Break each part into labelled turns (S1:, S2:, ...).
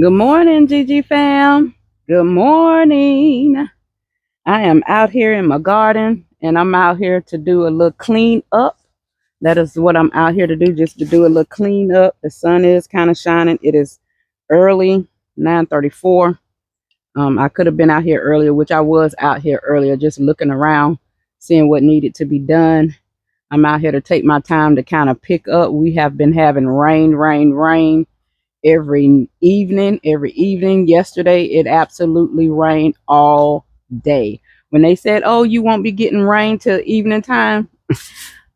S1: Good morning, Gigi fam. Good morning. I am out here in my garden and I'm out here to do a little clean up. That is what I'm out here to do, just to do a little clean up. The sun is kind of shining. It is early, 9:34. I could have been out here earlier, which I was out here earlier, just looking around, seeing what needed to be done. I'm out here to take my time to kind of pick up. We have been having rain, rain, rain every evening. Yesterday it absolutely rained all day. When they said, oh, you won't be getting rain till evening time,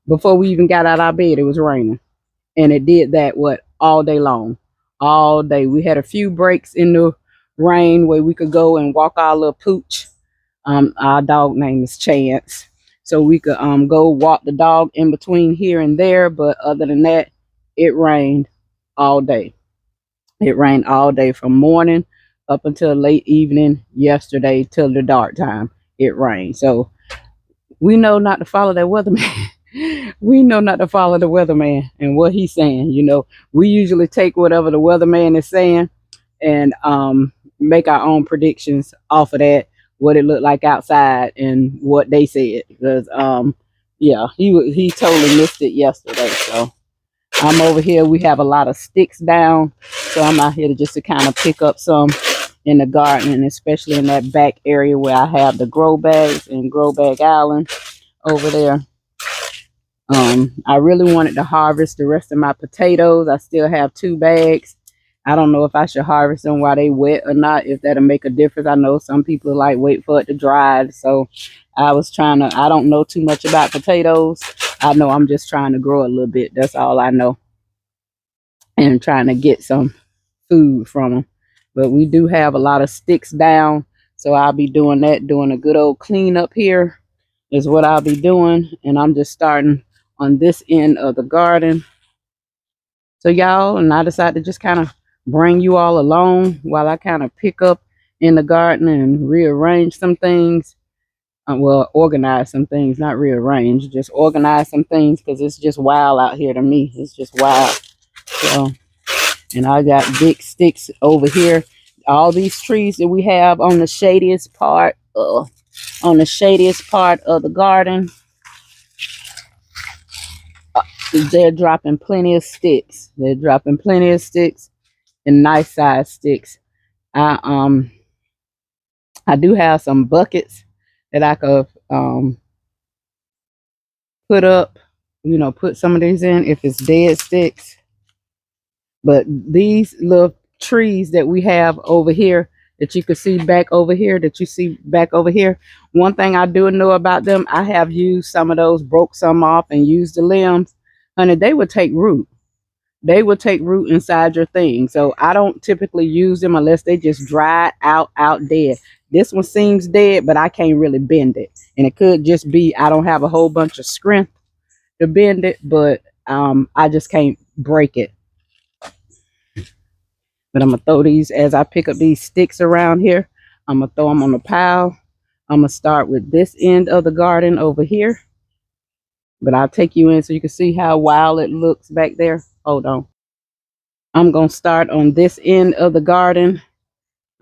S1: before we even got out of our bed it was raining. And it did that what all day long. All day we had a few breaks in the rain where we could go and walk our little pooch. Our dog name is Chance, so we could go walk the dog in between here and there. But other than that, it rained all day. It rained all day from morning up until late evening yesterday till the dark time. It rained. So we know not to follow that weatherman. We know not to follow the weatherman and what he's saying. We usually take whatever the weatherman is saying and make our own predictions off of that, what it looked like outside and what they said. Because yeah, he totally missed it yesterday. So I'm over here. We have a lot of sticks down, so I'm out here to kind of pick up some in the garden, and especially in that back area where I have the grow bags and grow bag island over there. I really wanted to harvest the rest of my potatoes. I still have 2 bags. I don't know if I should harvest them while they wet or not, if that'll make a difference. I know some people like wait for it to dry, so I don't know too much about potatoes. I know I'm just trying to grow a little bit. That's all I know. And trying to get some food from them. But we do have a lot of sticks down. So I'll be doing that, doing a good old clean up here is what I'll be doing. And I'm just starting on this end of the garden. So y'all, and I decided to just kind of bring you all along while I kind of pick up in the garden and rearrange some things. Well, organize some things, not rearrange, just organize some things, because it's just wild out here to me. It's just wild. So, and I got big sticks over here. All these trees that we have on the shadiest part of the garden, they're dropping plenty of sticks. They're dropping plenty of sticks and nice size sticks. I do have some buckets that I could put up, put some of these in if it's dead sticks. But these little trees that we have over here that you can see back over here, one thing I do know about them, I have used some of those, broke some off and used the limbs. Honey, they would take root. They will take root inside your thing. So I don't typically use them unless they just dry out dead. This one seems dead, but I can't really bend it. And it could just be I don't have a whole bunch of strength to bend it, but I just can't break it. But I'm going to throw these, as I pick up these sticks around here, I'm going to throw them on a pile. I'm going to start with this end of the garden over here. But I'll take you in so you can see how wild it looks back there. Hold on. I'm going to start on this end of the garden.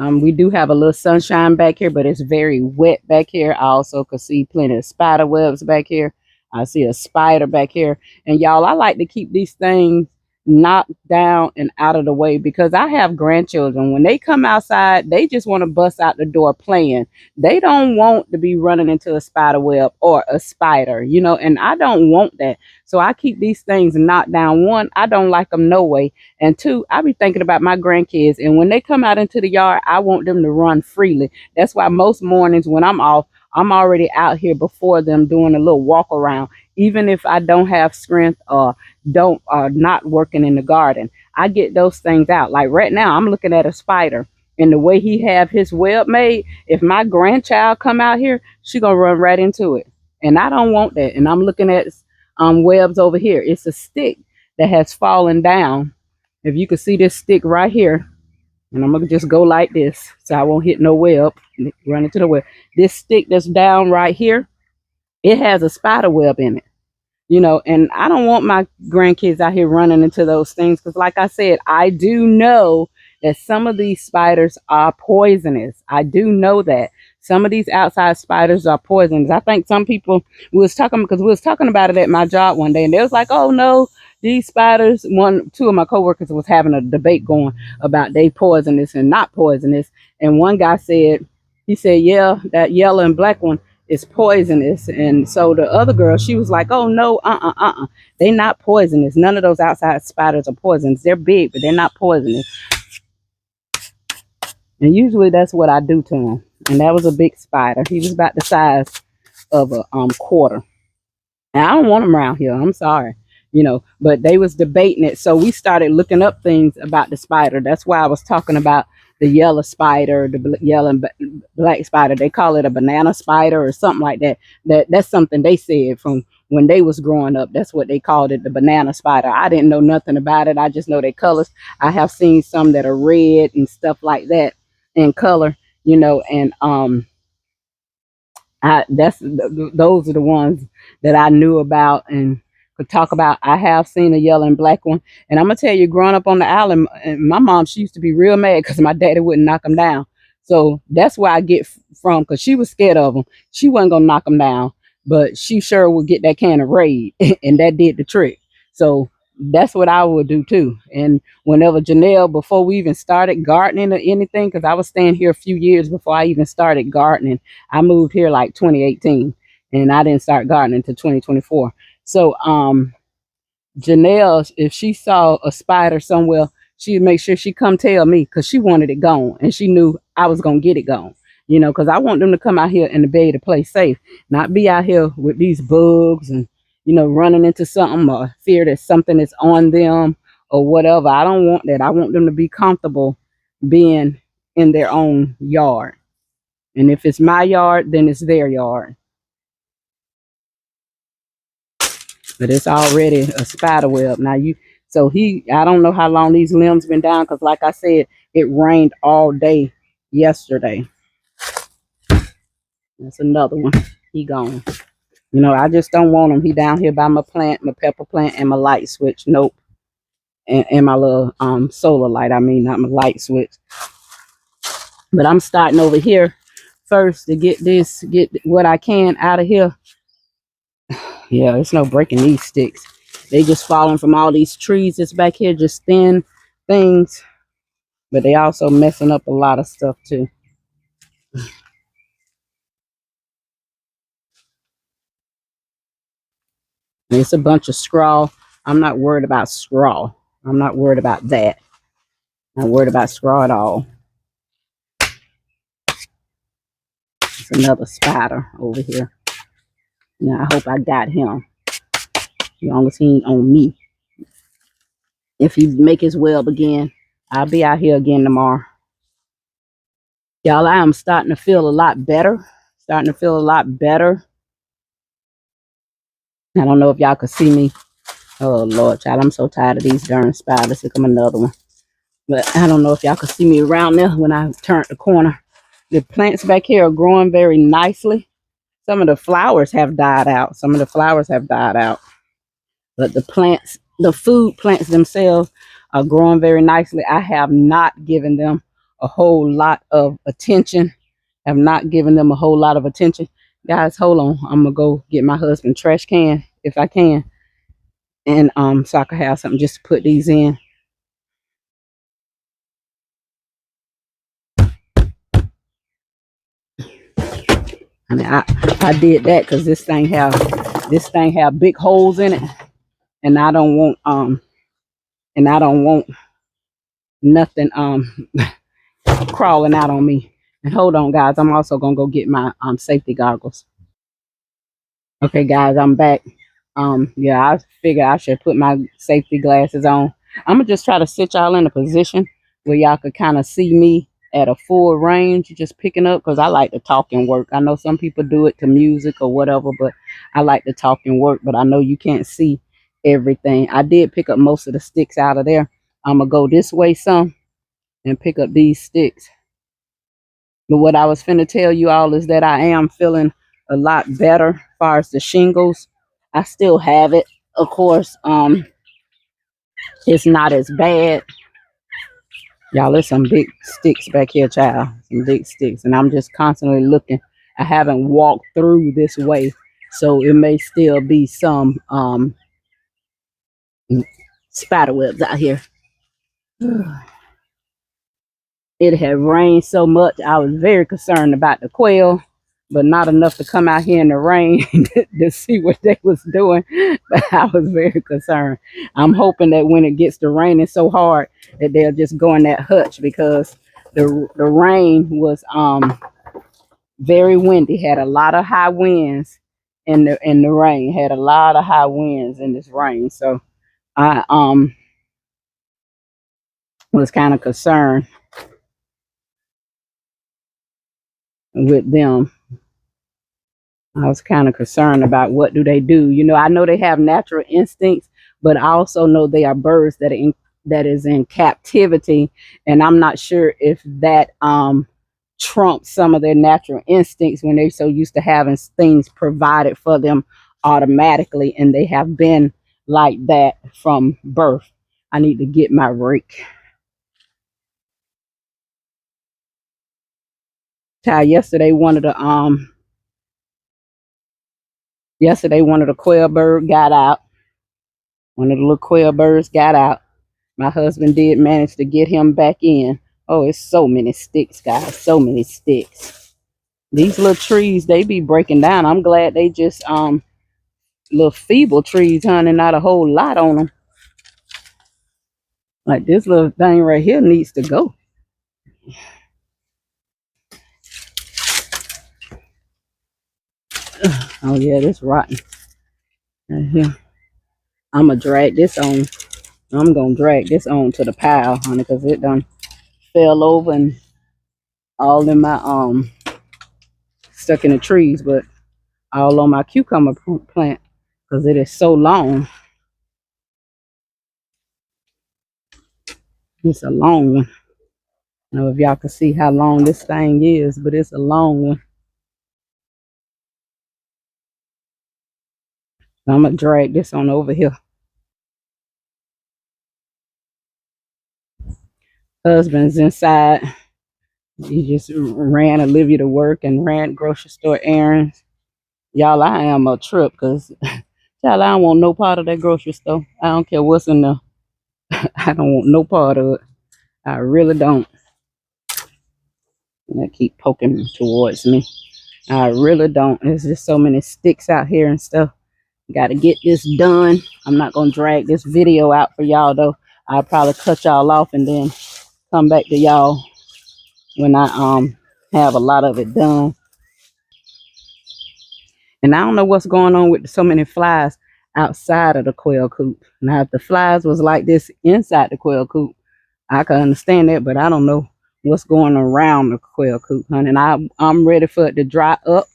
S1: We do have a little sunshine back here, but it's very wet back here. I also could see plenty of spider webs back here. I see a spider back here. And y'all, I like to keep these things knocked down and out of the way, because I have grandchildren. When they come outside, they just want to bust out the door playing. They don't want to be running into a spider web or a spider, and I don't want that. So I keep these things knocked down. One, I don't like them no way. And two, I be thinking about my grandkids. And when they come out into the yard, I want them to run freely. That's why most mornings when I'm off, I'm already out here before them doing a little walk around. Even if I don't have strength or not working in the garden, I get those things out. Like right now, I'm looking at a spider, and the way he have his web made, if my grandchild come out here, she gonna run right into it, and I don't want that. And I'm looking at webs over here. It's a stick that has fallen down. If you can see this stick right here, and I'm gonna just go like this so I won't hit no web, run into the web. This stick that's down right here, it has a spider web in it, and I don't want my grandkids out here running into those things, because like I said, I do know that some of these spiders are poisonous. I do know that some of these outside spiders are poisonous. I think some people, we was talking, because we was talking about it at my job one day, and they was like, oh no, these spiders, two of my coworkers was having a debate going about they poisonous and not poisonous. And one guy said, he said, yeah, that yellow and black one is poisonous. And so the other girl, she was like, oh no, they not poisonous. None of those outside spiders are poisonous. They're big, but they're not poisonous. And usually that's what I do to him. And that was a big spider. He was about the size of a quarter. And I don't want him around here. I'm sorry. But they was debating it. So we started looking up things about the spider. That's why I was talking about the yellow spider, the yellow and black spider. They call it a banana spider or something like that. That's something they said from when they was growing up. That's what they called it, the banana spider. I didn't know nothing about it. I just know their colors. I have seen some that are red and stuff like that in color, and those are the ones that I knew about and could talk about. I have seen a yellow and black one, and I'm gonna tell you, growing up on the island, my mom, she used to be real mad because my daddy wouldn't knock them down. So that's where I get from, because she was scared of them. She wasn't gonna knock them down, but she sure would get that can of Raid, and that did the trick. So that's what I would do too. And whenever Janelle, before we even started gardening or anything, because I was staying here a few years before I even started gardening. I moved here like 2018, and I didn't start gardening until 2024. So Janelle, if she saw a spider somewhere, she'd make sure she come tell me, because she wanted it gone, and she knew I was gonna get it gone. Because I want them to come out here and to be able to play safe, not be out here with these bugs and running into something or fear that something is on them or whatever. I don't want that. I want them to be comfortable being in their own yard. And if it's my yard, then it's their yard. But it's already a spider web. Now I don't know how long these limbs been down, because like I said, it rained all day yesterday. That's another one. He gone. I just don't want him. He down here by my plant, my pepper plant, and my light switch. Nope. And my little solar light. I mean, not my light switch. But I'm starting over here first to get what I can out of here. Yeah, it's no breaking these sticks. They just falling from all these trees that's back here, just thin things. But they also messing up a lot of stuff too. And it's a bunch of straw. I'm not worried about straw. I'm not worried about that. I'm not worried about straw at all. It's another spider over here. Now I hope I got him. As long as he ain't on me. If he make his web again, I'll be out here again tomorrow. Y'all, I am starting to feel a lot better. I don't know if y'all could see me. Oh, Lord, child, I'm so tired of these darn spiders. Here come another one. But I don't know if y'all could see me around there when I turned the corner. The plants back here are growing very nicely. Some of the flowers have died out. But the plants, the food plants themselves are growing very nicely. I have not given them a whole lot of attention. Guys, hold on. I'm going to go get my husband's trash can if I can. And so I can have something just to put these in. I mean, I did that because this thing have big holes in it, and I don't want nothing crawling out on me. And hold on, guys, I'm also gonna go get my safety goggles. Okay, guys, I'm back. Yeah, I figure I should put my safety glasses on. I'm gonna just try to sit y'all in a position where y'all could kind of see me at a full range, just picking up, because I like to talk and work. I know some people do it to music or whatever, but I like to talk and work. But I know you can't see everything. I did pick up most of the sticks out of there. I'm gonna go this way some and pick up these sticks. But what I was finna tell you all is that I am feeling a lot better as far as the shingles. I still have it, of course. It's not as bad Y'all, there's some big sticks back here, child. Some big sticks. And I'm just constantly looking. I haven't walked through this way, so it may still be some spider webs out here. It had rained so much, I was very concerned about the quail, but not enough to come out here in the rain to see what they was doing. But I was very concerned. I'm hoping that when it gets to raining so hard that they'll just go in that hutch, because the rain was very windy, had a lot of high winds in the rain, had a lot of high winds in this rain. So I was kind of concerned with them. I was kind of concerned about what do they do. You know, I know they have natural instincts, but I also know they are birds that is in captivity, and I'm not sure if that trumps some of their natural instincts when they're so used to having things provided for them automatically, and they have been like that from birth. I need to get my rake. Yesterday one of the quail bird got out. One of the little quail birds got out. My husband did manage to get him back in. Oh, it's so many sticks, guys. So many sticks. These little trees, they be breaking down. I'm glad they just little feeble trees, honey, not a whole lot on them. Like this little thing right here needs to go. Oh yeah, this rotten right here. I'm gonna drag this on. I'm gonna drag this on to the pile, honey, because it done fell over and all in my stuck in the trees, but all on my cucumber plant because it is so long. It's a long one. I don't know if y'all can see how long this thing is, but it's a long one. I'm gonna drag this on over here. Husband's inside. He just ran Olivia to work and ran grocery store errands. Y'all, I am a trip because y'all, I don't want no part of that grocery store. I don't care what's in there. I don't want no part of it. I really don't. And they keep poking towards me. I really don't. There's just so many sticks out here and stuff. Got to get this done. I'm not going to drag this video out for y'all, though. I'll probably cut y'all off and then come back to y'all when I have a lot of it done. And I don't know what's going on with so many flies outside of the quail coop. Now, if the flies was like this inside the quail coop, I can understand that, but I don't know what's going around the quail coop, honey. And I'm ready for it to dry up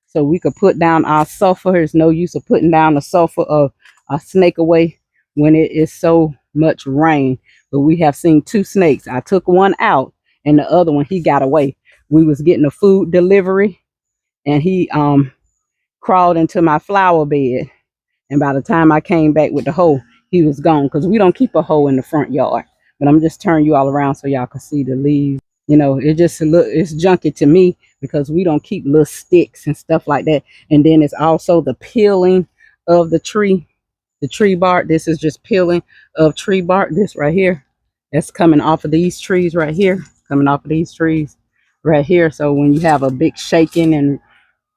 S1: so we could put down our sulfur. There's no use of putting down the sulfur of a snake away when it is so much rain. But we have seen 2 snakes. I took one out and the other one, he got away. We was getting a food delivery and he crawled into my flower bed. And by the time I came back with the hoe, he was gone, because we don't keep a hoe in the front yard. But I'm just turning you all around so y'all can see the leaves. You know, it just it's junky to me because we don't keep little sticks and stuff like that. And then it's also the peeling of the tree bark. This is just peeling of tree bark. This right here, that's coming off of these trees right here, So when you have a big shaking and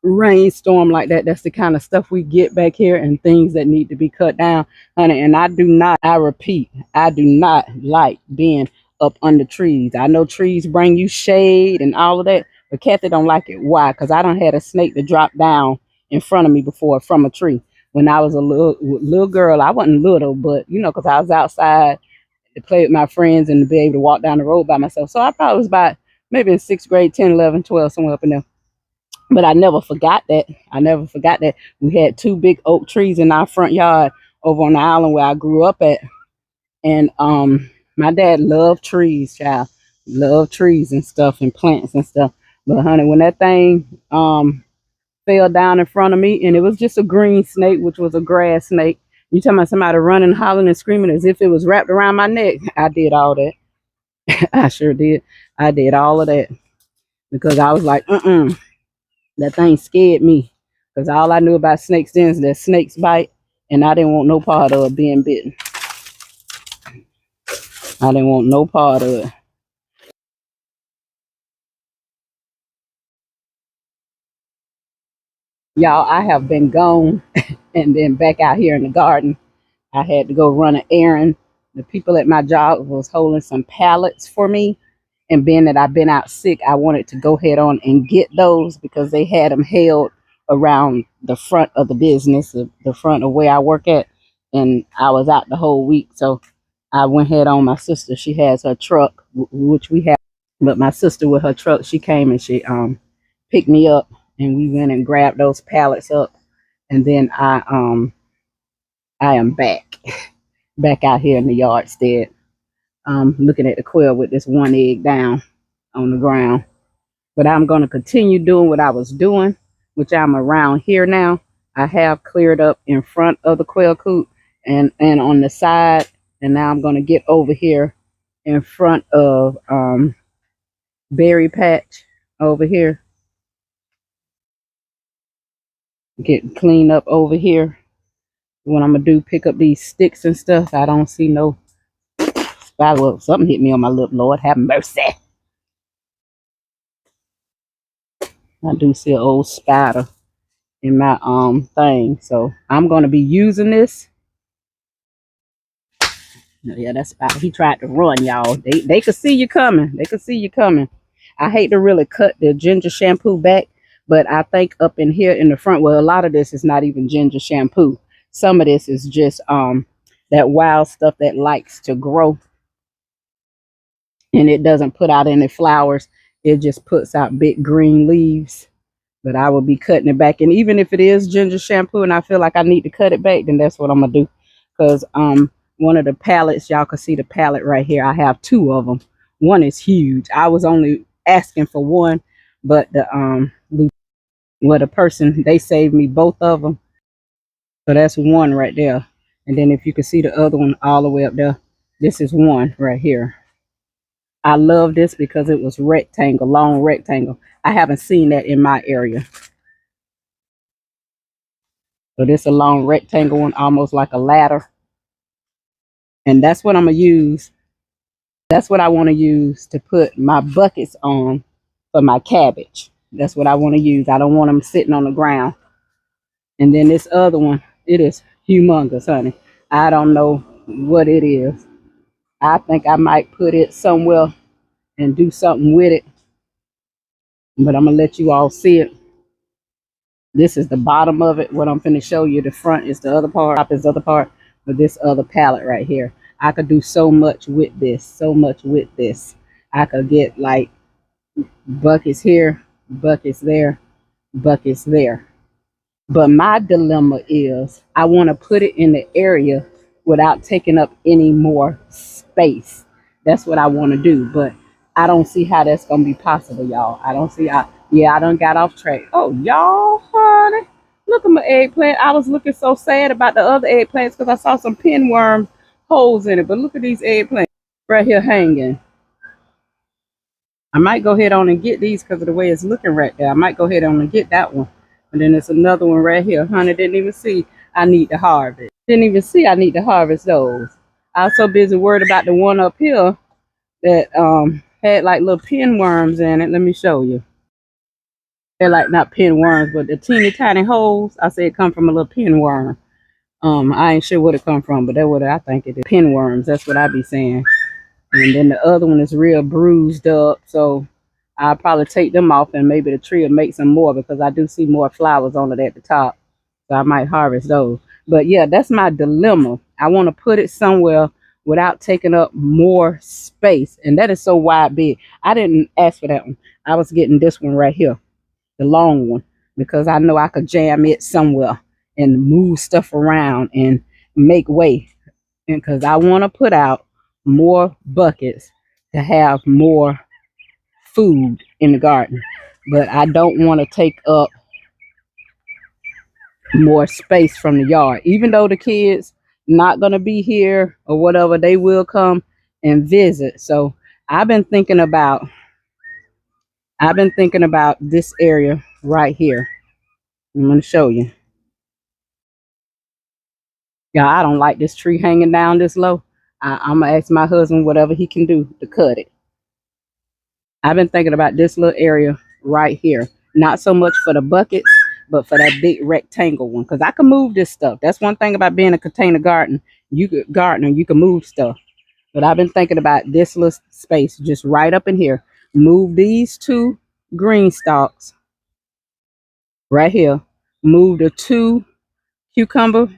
S1: rainstorm like that, that's the kind of stuff we get back here, and things that need to be cut down, honey. And I repeat, I do not like being up under trees. I know trees bring you shade and all of that, but Kathy don't like it. Why? Because I done had a snake to drop down in front of me before from a tree when I was a little girl. I wasn't little, but you know, because I was outside to play with my friends and to be able to walk down the road by myself. So I probably was about maybe in 6th grade, 10, 11, 12, somewhere up in there. But I never forgot that. We had 2 big oak trees in our front yard over on the island where I grew up at. And my dad loved trees, child. Loved trees and stuff and plants and stuff. But honey, when that thing fell down in front of me, and it was just a green snake, which was a grass snake. You talking about somebody running, hollering, and screaming as if it was wrapped around my neck. I did all that. I sure did. I did all of that because I was like, that thing scared me. Because all I knew about snakes then is that snakes bite, and I didn't want no part of being bitten. I didn't want no part of it. Y'all, I have been gone and then back out here in the garden. I had to go run an errand. The people at my job was holding some pallets for me. And being that I've been out sick, I wanted to go head on and get those because they had them held around the front of the business, the front of where I work at. And I was out the whole week. So I went head on. My sister, she has her truck, which we have. But my sister with her truck, she came and she picked me up and we went and grabbed those pallets up. And then I am back out here in the yard stead, looking at the quail with this one egg down on the ground. But I'm going to continue doing what I was doing, which I'm around here now. I have cleared up in front of the quail coop and on the side. And now I'm going to get over here in front of berry patch over here. Get cleaned up over here. What I'm going to do, pick up these sticks and stuff. I don't see no spider. Well, something hit me on my lip. Lord have mercy. I do see an old spider in my thing. So I'm gonna be using this. Yeah, that spider. He tried to run, y'all. They could see you coming. They could see you coming. I hate to really cut the ginger shampoo back, but I think up in here in the front, well, a lot of this is not even ginger shampoo. Some of this is just that wild stuff that likes to grow. And it doesn't put out any flowers. It just puts out big green leaves. But I will be cutting it back. And even if it is ginger shampoo and I feel like I need to cut it back, then that's what I'm going to do. Because one of the pallets, y'all can see the pallet right here. I have two of them. One is huge. I was only asking for one. But the person, they saved me both of them. So that's one right there. And then if you can see the other one all the way up there, this is one right here. I love this because it was rectangle, long rectangle. I haven't seen that in my area. So this is a long rectangle one, almost like a ladder. And that's what I'm going to use. That's what I want to use to put my buckets on for my cabbage. That's what I want to use. I don't want them sitting on the ground. And then this other one, it is humongous, honey. I don't know what it is. I think I might put it somewhere and do something with it. But I'm going to let you all see it. This is the bottom of it. What I'm going to show you, the front is the other part. Top is the other part. But this other palette right here. I could do so much with this. So much with this. I could get like buckets here, buckets there, buckets there. But my dilemma is I want to put it in the area without taking up any more space. That's what I want to do. But I don't see how that's going to be possible, y'all. I don't see how. Yeah, I done got off track. Oh, y'all, honey. Look at my eggplant. I was looking so sad about the other eggplants because I saw some pinworm holes in it. But look at these eggplants right here hanging. I might go ahead on and get these because of the way it's looking right there. I might go ahead on and get that one. And then there's another one right here. Honey, didn't even see I need to harvest. Didn't even see I need to harvest those. I was so busy worried about the one up here that had like little pinworms in it. Let me show you. They're like not pinworms, but the teeny tiny holes. I say it come from a little pinworm. I ain't sure what it come from, but that's what I think it is. Pinworms, that's what I be saying. And then the other one is real bruised up, so I'll probably take them off and maybe the tree will make some more because I do see more flowers on it at the top. So I might harvest those. But yeah, that's my dilemma. I want to put it somewhere without taking up more space. And that is so wide big. I didn't ask for that one. I was getting this one right here, the long one, because I know I could jam it somewhere and move stuff around and make way. And because I want to put out more buckets to have more food in the garden. But I don't want to take up more space from the yard. Even though the kids not going to be here or whatever, they will come and visit. So I've been thinking about this area right here. I'm gonna show you. Yeah, I don't like this tree hanging down this low. I'm gonna ask my husband whatever he can do to cut it. I've been thinking about this little area right here. Not so much for the buckets, but for that big rectangle one. Because I can move this stuff. That's one thing about being a container garden. You can move stuff. But I've been thinking about this little space just right up in here. Move these two green stalks right here. Move the two cucumber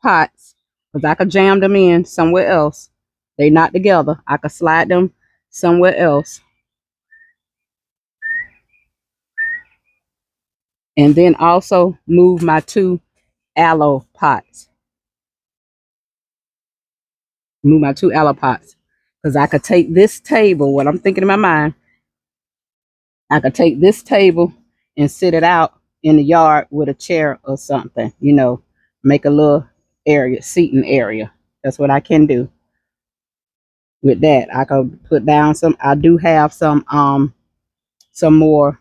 S1: pots because I could jam them in somewhere else. They not together. I could slide them somewhere else. And then also move my two aloe pots. Move my two aloe pots. Because I could take this table, what I'm thinking in my mind, I could take this table and sit it out in the yard with a chair or something, make a little area, seating area. That's what I can do with that. I could put down I do have some more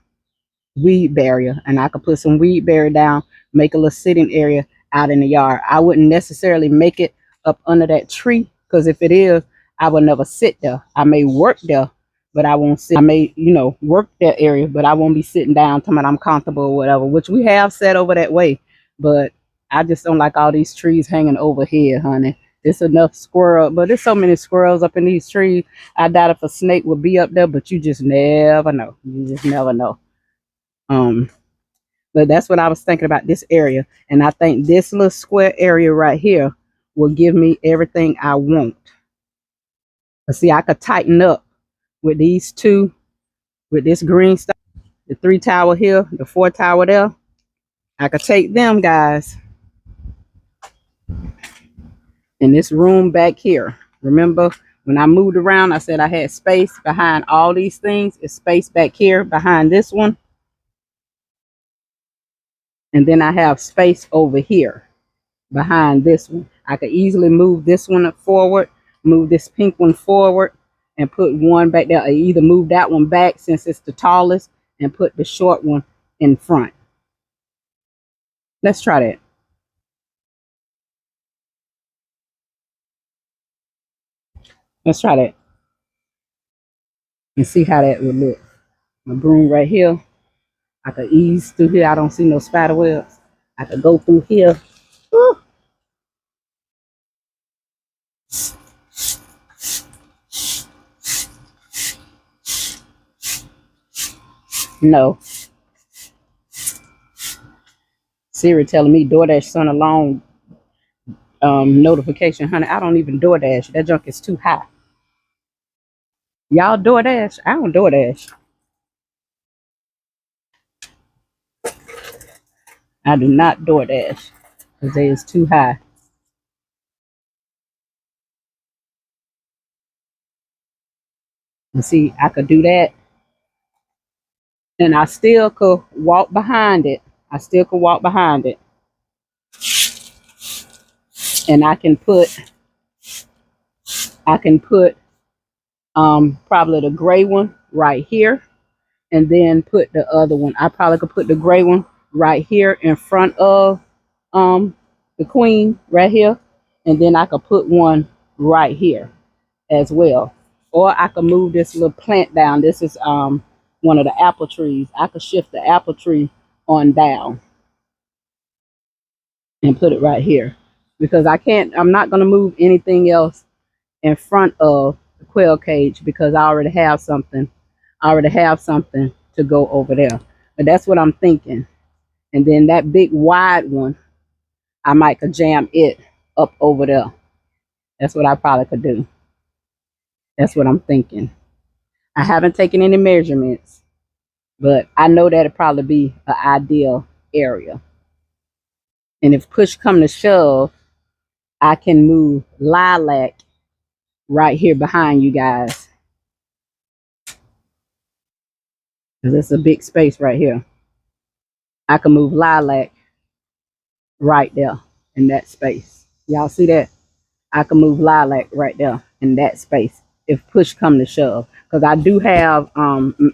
S1: weed barrier, and I could put some weed barrier down, make a little sitting area out in the yard. I wouldn't necessarily make it up under that tree, because if it is, I would never sit there. I may work there, but I won't sit. I may, work that area, but I won't be sitting down talking about I'm comfortable or whatever, which we have set over that way. But I just don't like all these trees hanging over here, honey. It's enough squirrel, but there's so many squirrels up in these trees. I doubt if a snake would be up there, but you just never know. You just never know. But that's what I was thinking about this area. And I think this little square area right here will give me everything I want. But see, I could tighten up with these two, with this green stuff, the 3 tower here, the 4 tower there. I could take them, guys, in this room back here. Remember when I moved around, I said I had space behind all these things. It's space back here behind this one. And then I have space over here behind this one. I could easily move this one forward, move this pink one forward, and put one back there. Or either move that one back since it's the tallest and put the short one in front. Let's try that. Let's try that. And see how that would look. My broom right here. I could ease through here. I don't see no spider webs. I could go through here. Woo. No. Siri telling me DoorDash sent a long notification. Honey, I don't even DoorDash. That junk is too high. Y'all DoorDash? I don't DoorDash. I do not DoorDash because it is too high. And see, I could do that. And I still could walk behind it. And I can put probably the gray one right here, and then put the other one. I probably could put the gray one right here in front of the queen right here, and then I could put one right here as well. Or I could move this little plant down. This is one of the apple trees. I could shift the apple tree on down and put it right here, because I'm not going to move anything else in front of the quail cage because I already have something to go over there. But that's what I'm thinking. And then that big wide one, I might could jam it up over there. That's what I probably could do. That's what I'm thinking. I haven't taken any measurements, but I know that'd probably be an ideal area. And if push come to shove, I can move lilac right here behind you guys. Because it's a big space right here. I can move lilac right there in that space. Y'all see that? I can move lilac right there in that space. if push come to shove. Because I do have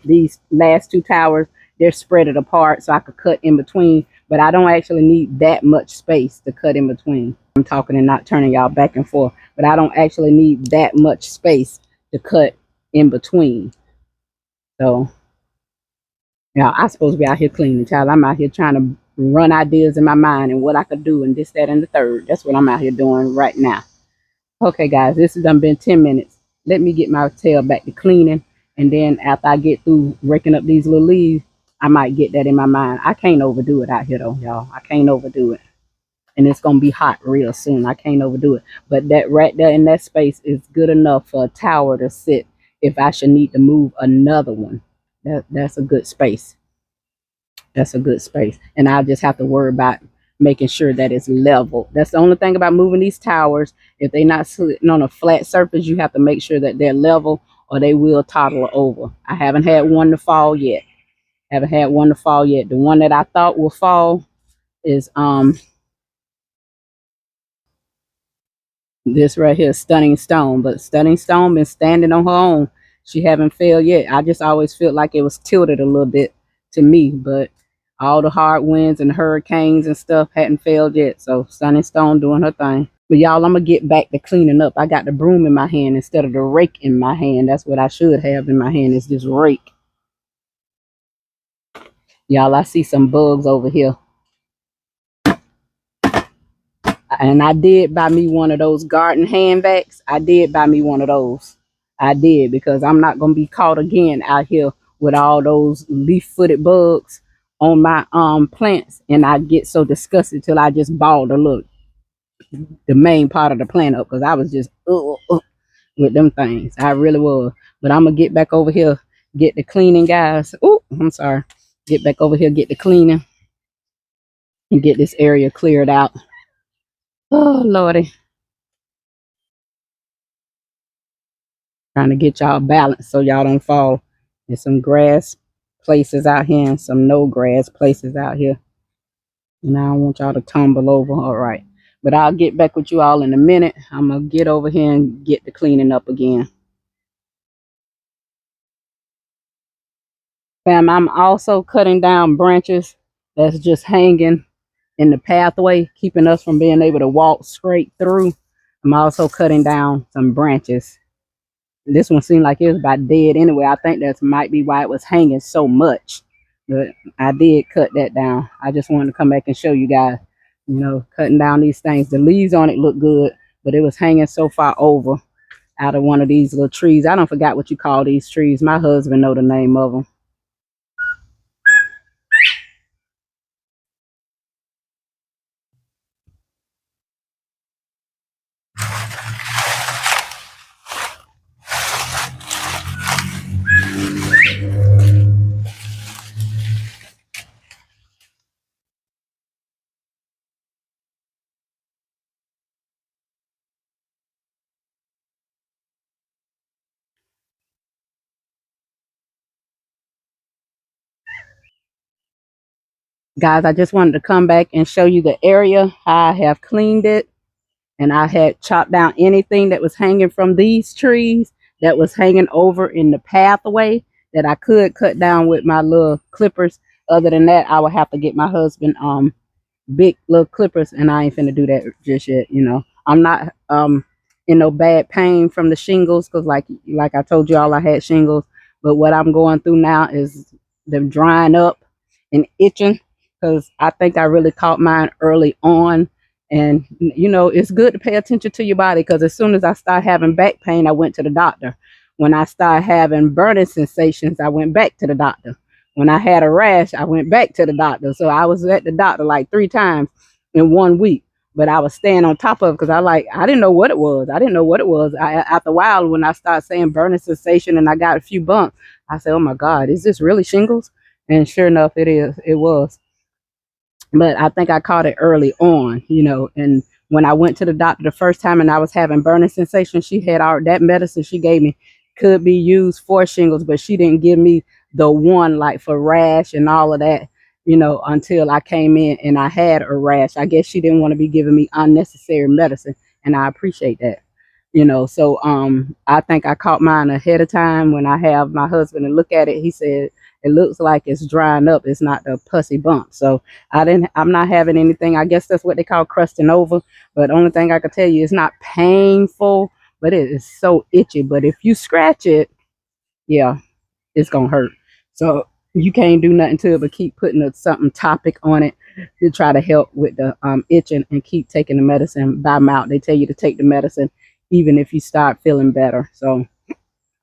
S1: these last two towers, they're spread it apart so I could cut in between, but I don't actually need that much space to cut in between. I'm talking and not turning y'all back and forth, but I don't actually need that much space to cut in between. So yeah, I supposed to be out here cleaning, child. I'm out here trying to run ideas in my mind and what I could do and this, that, and the third. That's what I'm out here doing right now. Okay, guys, this has done been 10 minutes. Let me get my tail back to cleaning, and then after I get through raking up these little leaves, I might get that in my mind. I can't overdo it out here, though, y'all. I can't overdo it. And it's going to be hot real soon. I can't overdo it. But that right there in that space is good enough for a tower to sit if I should need to move another one. That's a good space. That's a good space. And I just have to worry about making sure that it's level. That's the only thing about moving these towers. If they're not sitting on a flat surface, you have to make sure that they're level or they will toddle over. I haven't had one to fall yet. The one that I thought will fall is this right here, Stunning Stone. But Stunning Stone been standing on her own. She haven't failed yet. I just always felt like it was tilted a little bit to me, but all the hard winds and hurricanes and stuff hadn't failed yet. So Stunning Stone doing her thing. But y'all, I'm going to get back to cleaning up. I got the broom in my hand instead of the rake in my hand. That's what I should have in my hand, is this rake. Y'all, I see some bugs over here. And I did buy me one of those garden hand vacs. I did buy me one of those. I did, because I'm not going to be caught again out here with all those leaf-footed bugs on my plants, and I get so disgusted till I just ball to look the main part of the plant up, because I was just with them things. I really was. But I'm gonna get back over here, get the cleaning, guys. Oh, I'm sorry. Get back over here, get the cleaning, and get this area cleared out. Oh Lordy. Trying to get y'all balanced so y'all don't fall. There's some grass places out here and some no grass places out here. And I don't want y'all to tumble over. All right. But I'll get back with you all in a minute. I'm going to get over here and get the cleaning up again. Fam, I'm also cutting down branches that's just hanging in the pathway, keeping us from being able to walk straight through. I'm also cutting down some branches. This one seemed like it was about dead anyway. I think that might be why it was hanging so much. But I did cut that down. I just wanted to come back and show you guys, you know, cutting down these things. The leaves on it look good, but it was hanging so far over out of one of these little trees. I don't forget what you call these trees. My husband know the name of them. Guys, I just wanted to come back and show you the area, how I have cleaned it. And I had chopped down anything that was hanging from these trees that was hanging over in the pathway that I could cut down with my little clippers. Other than that, I would have to get my husband big little clippers, and I ain't finna do that just yet. You know, I'm not in no bad pain from the shingles, because like I told you all, I had shingles. But what I'm going through now is them drying up and itching, because I think I really caught mine early on. And you know, it's good to pay attention to your body, because as soon as I started having back pain, I went to the doctor. When I started having burning sensations, I went back to the doctor. When I had a rash, I went back to the doctor. So I was at the doctor like 3 times in 1 week. But I was staying on top of it, because I didn't know what it was. After a while, when I started saying burning sensation and I got a few bumps, I said, oh my God, is this really shingles? And sure enough, it was. But I think I caught it early on, you know. And when I went to the doctor the first time and I was having burning sensation, she had that medicine she gave me could be used for shingles, but she didn't give me the one like for rash and all of that, you know, until I came in and I had a rash. I guess she didn't want to be giving me unnecessary medicine, and I appreciate that. you know. So I think I caught mine ahead of time. When I have my husband to look at it, he said it looks like it's drying up, it's not the pussy bump. So I'm not having anything. I guess that's what they call crusting over. But the only thing I can tell you, it's not painful, but it is so itchy. But if you scratch it, yeah, it's gonna hurt. So you can't do nothing to it but keep putting something topic on it to try to help with the itching, and keep taking the medicine by mouth. They tell you to take the medicine even if you start feeling better. So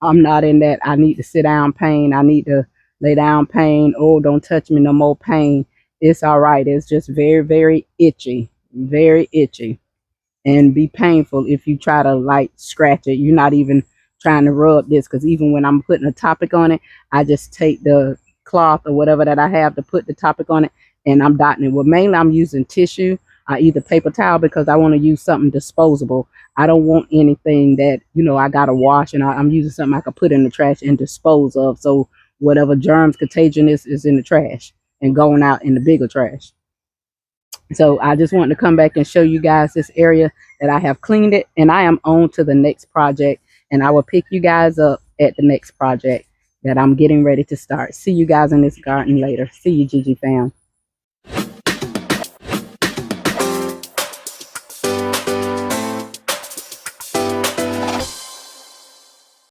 S1: I'm not in that I need to sit down pain. I need to lay down pain. Oh, don't touch me no more pain. It's all right. It's just very, very itchy. Very itchy. And be painful if you try to like scratch it. You're not even trying to rub this, because even when I'm putting a topic on it, I just take the cloth or whatever that I have to put the topic on it, and I'm dotting it. Well, mainly I'm using tissue, either paper towel, because I want to use something disposable. I don't want anything that, you know, I gotta wash, and I'm using something I can put in the trash and dispose of. So whatever germs contagion is in the trash and going out in the bigger trash. So I just wanted to come back and show you guys this area that I have cleaned it, and I am on to the next project, and I will pick you guys up at the next project that I'm getting ready to start. See you guys in this garden later. See you, Gigi fam.